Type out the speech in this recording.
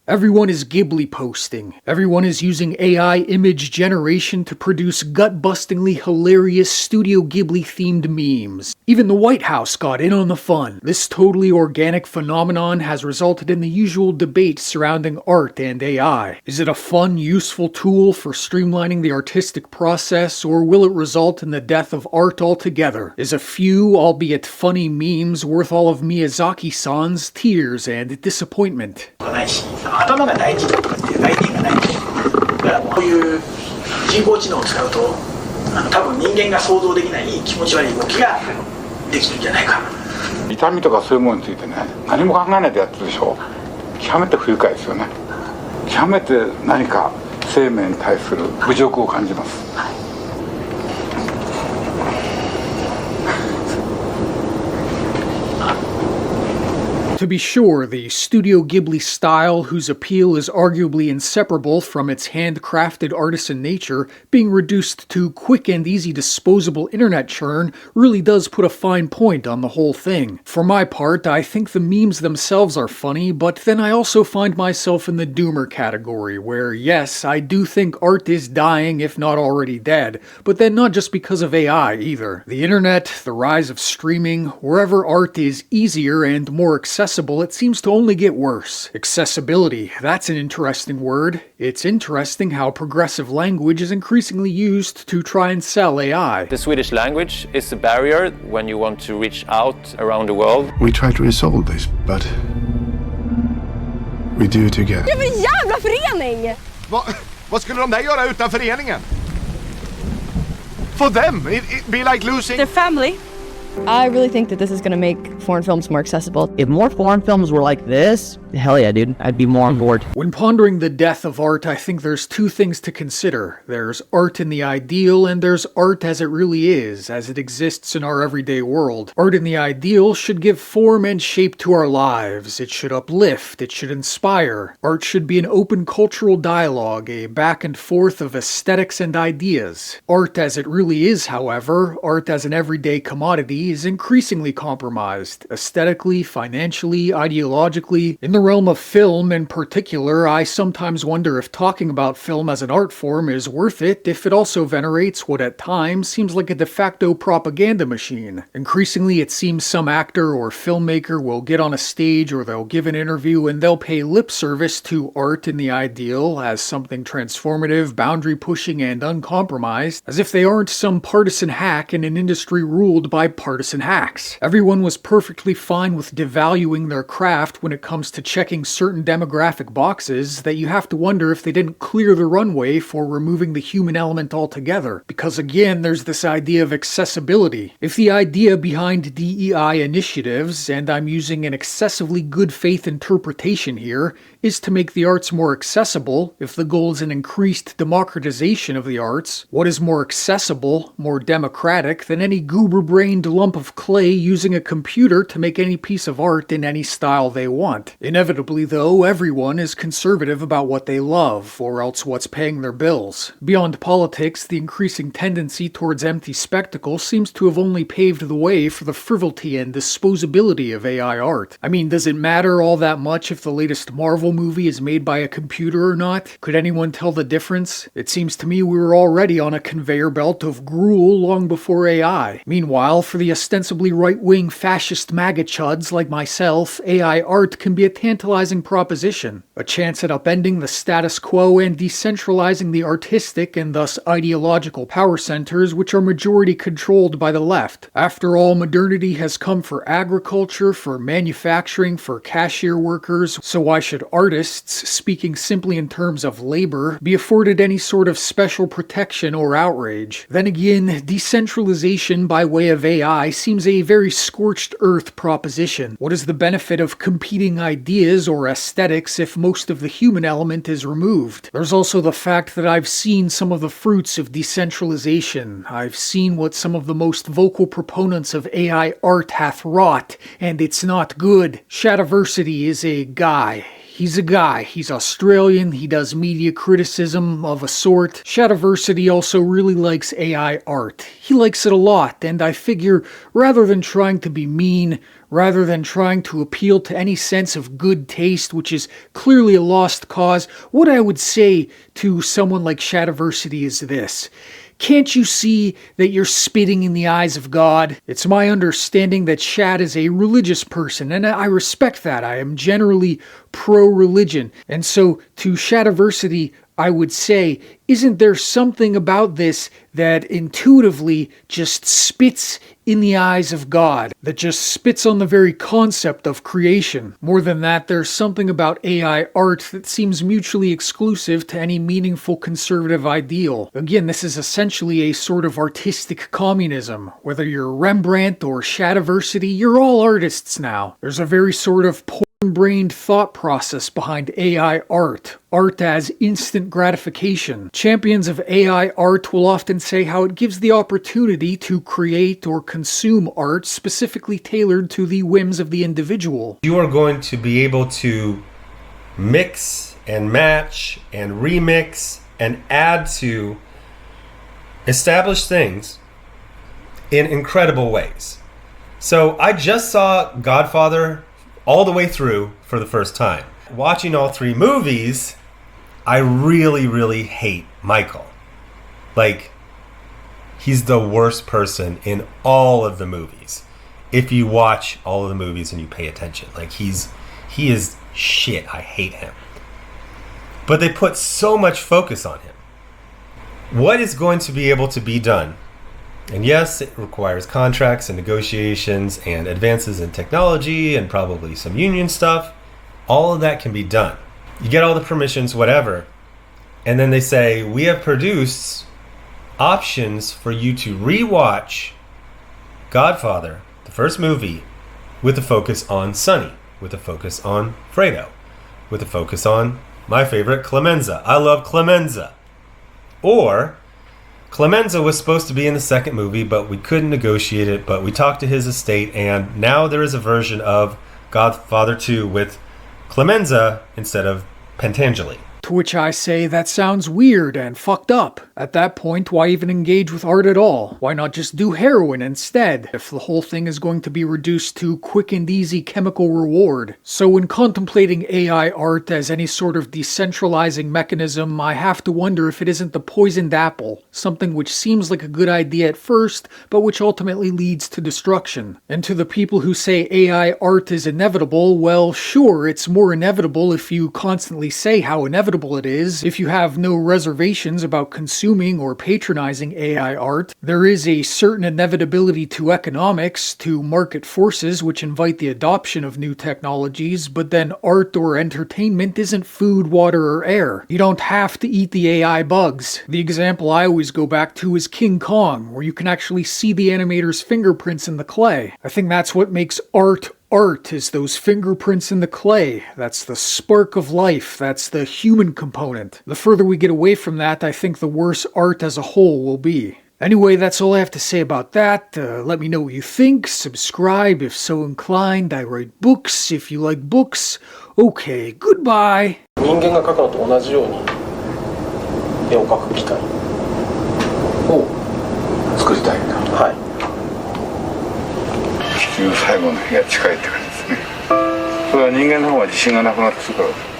Everyone is Ghibli posting. Everyone is using AI image generation to produce gut-bustingly hilarious Studio Ghibli-themed memes. Even the White House got in on the fun. This totally organic phenomenon has resulted in the usual debate surrounding art and AI. Is it a fun, useful tool for streamlining the artistic process, or will it result in the death of art altogether? Is a few, albeit funny memes worth all of Miyazaki-san's tears and disappointment? 頭が大事だとかっていう概念がない。だからこういう人工知能を使うと多分人間が想像できない気持ち悪い動きができるんじゃないか。痛みとかそういうものについてね、何も考えないでやってるでしょ。極めて不愉快ですよね。極めて何か生命に対する侮辱を感じます。To be sure, the Studio Ghibli style, whose appeal is arguably inseparable from its handcrafted artisan nature, being reduced to quick and easy disposable internet churn, really does put a fine point on the whole thing. For my part, I think the memes themselves are funny, but then I also find myself in the doomer category, where yes, I do think art is dying if not already dead, but then not just because of AI either. The internet, the rise of streaming, wherever art is easier and more accessible, it seems to only get worse. Accessibility, that's an interesting word. It's interesting how progressive language is increasingly used to try and sell AI. The Swedish language is a barrier when you want to reach out around the world. We try to resolve this, but we do it together. Det är en jävla förening! Vad skulle de där göra utan föreningen? For them, it'd be like losing... Their family. I really think that this is going to make foreign films more accessible. If more foreign films were like this, hell yeah, dude, I'd be more on board. When pondering the death of art, I think there's two things to consider. There's art in the ideal, and there's art as it really is, as it exists in our everyday world. Art in the ideal should give form and shape to our lives. It should uplift. It should inspire. Art should be an open cultural dialogue, a back and forth of aesthetics and ideas. Art as it really is, however, art as an everyday commodity, is increasingly compromised, aesthetically, financially, ideologically. In the realm of film in particular, I sometimes wonder if talking about film as an art form is worth it if it also venerates what at times seems like a de facto propaganda machine. Increasingly, it seems some actor or filmmaker will get on a stage or they'll give an interview and they'll pay lip service to art in the ideal as something transformative, boundary-pushing, and uncompromised, as if they aren't some partisan hack in an industry ruled by partisan hacks. Everyone was perfectly fine with devaluing their craft when it comes to checking certain demographic boxes that you have to wonder if they didn't clear the runway for removing the human element altogether. Because again, there's this idea of accessibility. If the idea behind DEI initiatives, and I'm using an excessively good faith interpretation here, is to make the arts more accessible, if the goal is an increased democratization of the arts, what is more accessible, more democratic than any goober-brained lump of clay using a computer to make any piece of art in any style they want? Inevitably, though, everyone is conservative about what they love, or else what's paying their bills. Beyond politics, the increasing tendency towards empty spectacle seems to have only paved the way for the frivolity and disposability of AI art. I mean, does it matter all that much if the latest Marvel movie is made by a computer or not? Could anyone tell the difference? It seems to me we were already on a conveyor belt of gruel long before AI. Meanwhile, for the ostensibly right-wing fascist MAGA chuds like myself, AI art can be a tantalizing proposition. A chance at upending the status quo and decentralizing the artistic and thus ideological power centers which are majority controlled by the left. After all, modernity has come for agriculture, for manufacturing, for cashier workers, so why should artists, speaking simply in terms of labor, be afforded any sort of special protection or outrage? Then again, decentralization by way of AI seems a very scorched earth proposition. What is the benefit of competing ideas or aesthetics if most of the human element is removed? There's also the fact that I've seen some of the fruits of decentralization. I've seen what some of the most vocal proponents of AI art hath wrought, and it's not good. Shadiversity is a guy. He's a guy. He's Australian. He does media criticism of a sort. Shadiversity also really likes AI art. He likes it a lot, and I figure rather than trying to be mean, rather than trying to appeal to any sense of good taste, which is clearly a lost cause. What I would say to someone like Shadiversity is this. Can't you see that you're spitting in the eyes of God? It's my understanding that Shad is a religious person, and I respect that. I am generally pro-religion. And so, to Shadiversity, I would say, isn't there something about this that intuitively just spits in the eyes of God, that just spits on the very concept of creation? More than that, there's something about AI art that seems mutually exclusive to any meaningful conservative ideal. Again, this is essentially a sort of artistic communism. Whether you're Rembrandt or Shadiversity, you're all artists now. There's a very sort of brained thought process behind AI art. Art as instant gratification. Champions of AI art will often say how it gives the opportunity to create or consume art specifically tailored to the whims of the individual. You are going to be able to mix and match and remix and add to established things in incredible ways. So I just saw Godfather all the way through for the first time. Watching all three movies, I really hate Michael. Like, he's the worst person in all of the movies. If you watch all of the movies and you pay attention, like he is shit. I hate him. But they put so much focus on him. What is going to be able to be done? And yes, it requires contracts and negotiations and advances in technology and probably some union stuff. All of that can be done. You get all the permissions, whatever. And then they say, we have produced options for you to rewatch Godfather, the first movie, with a focus on Sonny, with a focus on Fredo, with a focus on my favorite, Clemenza. I love Clemenza. Or Clemenza was supposed to be in the second movie, but we couldn't negotiate it, but we talked to his estate, and now there is a version of Godfather 2 with Clemenza instead of Pentangeli. To which I say that sounds weird and fucked up. At that point, why even engage with art at all? Why not just do heroin instead, if the whole thing is going to be reduced to quick and easy chemical reward? So when contemplating AI art as any sort of decentralizing mechanism, I have to wonder if it isn't the poisoned apple, something which seems like a good idea at first, but which ultimately leads to destruction. And to the people who say AI art is inevitable, well, sure, it's more inevitable if you constantly say how inevitable it is. If you have no reservations about consuming or patronizing AI art, there is a certain inevitability to economics, to market forces which invite the adoption of new technologies, but then art or entertainment isn't food, water, or air. You don't have to eat the AI bugs. The example I always go back to is King Kong, where you can actually see the animator's fingerprints in the clay. I think that's what makes art is those fingerprints in the clay. That's the spark of life. That's the human component. The further we get away from that, I think the worse art as a whole will be. Anyway, that's all I have to say about that. Let me know what you think. Subscribe if so inclined. I write books if you like books. Okay, goodbye. 人間が描くのと同じように絵を描く機械を作りたいんだ。はい。地球最後の日が近いって感じですね。それは人間の方が自信がなくなってくるから。